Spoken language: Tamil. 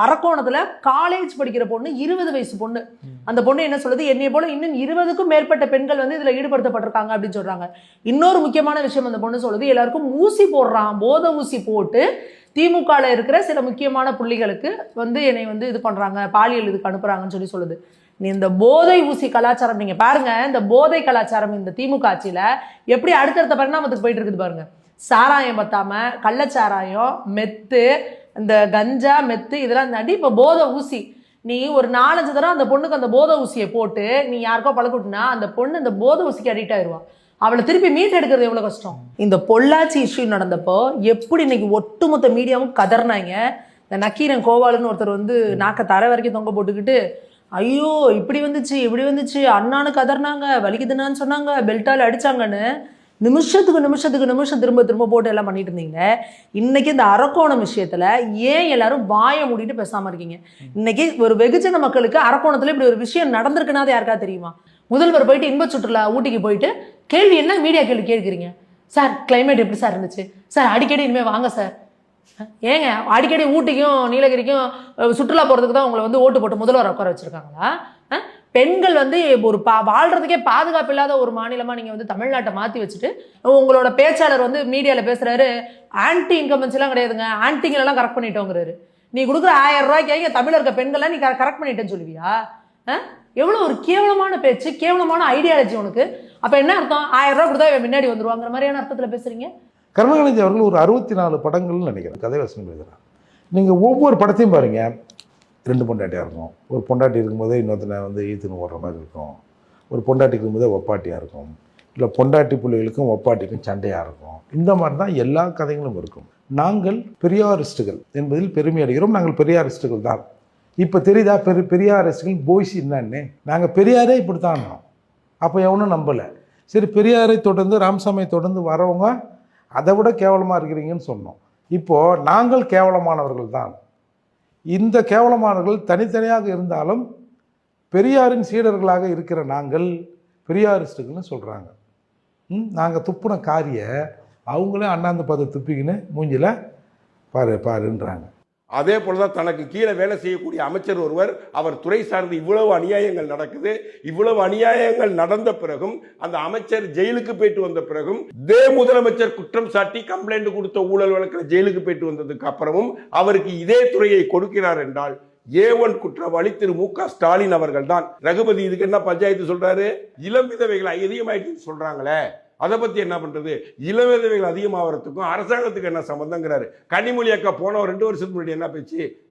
அரக்கோணத்துல காலேஜ் படிக்கிற பொண்ணு, 20 வயசு பொண்ணு. அந்த பொண்ணு என்ன சொல்லுது, என்னைய போல இன்னும் 20க்கும் மேற்பட்ட பெண்கள் வந்து இதுல ஈடுபடுத்தப்பட்டிருக்காங்க அப்படின்னு சொல்றாங்க. இன்னொரு முக்கியமான விஷயம் அந்த பொண்ணு சொல்லுது, எல்லாருக்கும் ஊசி போடுறான், போதை ஊசி போட்டு திமுகல இருக்கிற சில முக்கியமான புள்ளிகளுக்கு வந்து என்னை வந்து இது பண்றாங்க, பாலியல் இதுக்கு அனுப்புறாங்கன்னு சொல்லி சொல்லுது. நீ இந்த போதை ஊசி கலாச்சாரம் நீங்க பாருங்க, இந்த போதை கலாச்சாரம் இந்த திமுக ஆட்சியில எப்படி அடுத்தடுத்த பரிணாமத்துக்கு போயிட்டு இருக்குது பாருங்க. சாராயம் பத்தாம கள்ளச்சாராயம், மெத்து, இந்த கஞ்சா, மெத்து இதெல்லாம் தாண்டி இப்போ போதை ஊசி. நீ ஒரு 4-5 தடவை அந்த பொண்ணுக்கு அந்த போதை ஊசியை போட்டு நீ யாருக்கோ பழக்கிட்டுனா அந்த பொண்ணு இந்த போதை ஊசிக்கு அடிக்ட் ஆயிடுவான். அவளை திருப்பி மீட் எடுக்கிறது எவ்வளவு கஷ்டம். இந்த பொள்ளாச்சி இஷ்யூ நடந்தப்போ எப்படி இன்னைக்கு ஒட்டுமொத்த மீடியாவும் கதர்னாங்க. இந்த நக்கீரன் கோவாலுன்னு ஒருத்தர் வந்து நாக்க தர வரைக்கும் தொங்க போட்டுக்கிட்டு, ஐயோ இப்படி வந்துச்சு இப்படி வந்துச்சு, அண்ணானு கதர்னாங்க, வலிக்குதுன்னு சொன்னாங்க, பெல்ட்டால் அடிச்சாங்கன்னு நிமிஷம் திரும்ப போட்டு எல்லாம் பண்ணிட்டு இருந்தீங்க. இன்னைக்கு இந்த அரக்கோணம் விஷயத்துல ஏன் எல்லாரும் வாயை மூடிட்டு பேசாம இருக்கீங்க? இன்னைக்கு ஒரு வெகுஜன மக்களுக்கு அரக்கோணத்துல இப்படி ஒரு விஷயம் நடந்திருக்குன்னா யாருக்கா தெரியுமா? முதல்வர் போயிட்டு இன்ப சுற்றுலா ஊட்டிக்கு போயிட்டு கேள்வி என்ன மீடியா கேள்வி கேட்குறீங்க சார், கிளைமேட் எப்படி சார் இருந்துச்சு சார், அடிக்கடி இனிமே வாங்க சார். ஏங்க அடிக்கடி ஊட்டிக்கும் நீலகிரிக்கும் சுற்றுலா போறதுக்கு தான் உங்களை வந்து ஓட்டு போட்டு முதல்வர் உட்கார வச்சிருக்காங்களா? பெண்கள் வந்து ஒரு வாழ்றதுக்கே பாதுகாப்பு இல்லாத ஒரு மாநிலமா நீங்க வந்து தமிழ்நாட்டை மாத்தி வச்சுட்டு உங்களோட பேச்சாளர் வந்து மீடியால பேசுறாரு, ஆன்டி இன்கம்பன்சி எல்லாம் கிடையாதுங்க, ஆன்டிங்கள் எல்லாம் கரெக்ட் பண்ணிட்டோங்கிறாரு. நீ கொடுக்குற 1000 ரூபாய்க்கு தமிழ் இருக்க பெண்கள்லாம் நீ கரெக்ட் பண்ணிட்டேன்னு சொல்லுவியா? எவ்வளவு ஒரு கேவலமான பேச்சு, கேவலமான ஐடியாலஜி உனக்கு. அப்ப என்ன அர்த்தம்? 1000 ரூபாய் கொடுத்தா முன்னாடி வந்துருவாங்கிற மாதிரியான அர்த்தத்துல பேசுறீங்க. கருணாநிதி அவர்கள் ஒரு 64 படங்கள்னு நினைக்கிறேன் கதை வசனம் எழுதுறாங்க. நீங்கள் ஒவ்வொரு படத்தையும் பாருங்க, 2 பொண்டாட்டியாக இருக்கும். ஒரு பொண்டாட்டி இருக்கும்போதே இன்னொருத்தனை வந்து ஈத்துன்னு ஓடுற மாதிரி இருக்கும். ஒரு பொண்டாட்டி இருக்கும்போதே ஒப்பாட்டியாக இருக்கும். இல்லை பொண்டாட்டி பிள்ளைகளுக்கும் ஒப்பாட்டிக்கும் சண்டையாக இருக்கும். இந்த மாதிரி தான் எல்லா கதைகளும் இருக்கும். நாங்கள் பெரியாரிஸ்டுகள் என்பதில் பெருமை அடைகிறோம். நாங்கள் பெரியாரிஸ்டுகள் தான். இப்போ தெரியுதா பெரியாரிஸ்டுகள் போய்ஸ் என்னன்னு? நாங்கள் பெரியாரே இப்படித்தான். அப்போ எவனும் நம்பலை. சரி, பெரியாரை தொடர்ந்து ராமசாமியை தொடர்ந்து வரவங்க அதை விட கேவலமாக இருக்கிறீங்கன்னு சொன்னோம். இப்போது நாங்கள் கேவலமானவர்கள் தான். இந்த கேவலமானவர்கள் தனித்தனியாக இருந்தாலும் பெரியாரின் சீடர்களாக இருக்கிற நாங்கள் பெரியாரிஸ்டுகள்னு சொல்கிறாங்க. நாங்கள் துப்புன காரிய அவங்களே அண்ணாந்து பார்த்து துப்பிக்கின்னு மூஞ்சில் பாருன்றாங்க. அதே போலதான் தனக்கு கீழே வேலை செய்யக்கூடிய அமைச்சர் ஒருவர், அவர் துறை சார்ந்து இவ்வளவு அநியாயங்கள் நடக்குது, இவ்வளவு அநியாயங்கள் நடந்த பிறகும் அந்த அமைச்சர் ஜெயிலுக்கு போயிட்டு வந்த பிறகும் முதலமைச்சர் குற்றம் சாட்டி கம்ப்ளைண்ட் கொடுத்த ஊழல் வழக்கில் ஜெயிலுக்கு போயிட்டு வந்ததுக்கு அப்புறமும் அவருக்கு இதே துறையை கொடுக்கிறார் என்றால் A1 குற்றவாளி திரு மு.க. ஸ்டாலின் அவர்கள் தான். ரகுபதி இதுக்கு என்ன பஞ்சாயத்து சொல்றாரு? இளம் விதவைகள் அதிகமாயிட்டு சொல்றாங்களே, அதை பத்தி என்ன பண்றது? இளம் விதவைகள் அதிகமாகிறதுக்கும் அரசாங்கத்துக்கு என்ன சம்பந்தங்கிறாரு. கனிமொழி அக்கா போன 2 வருஷத்துக்கு முன்னாடி என்ன பேச்சு?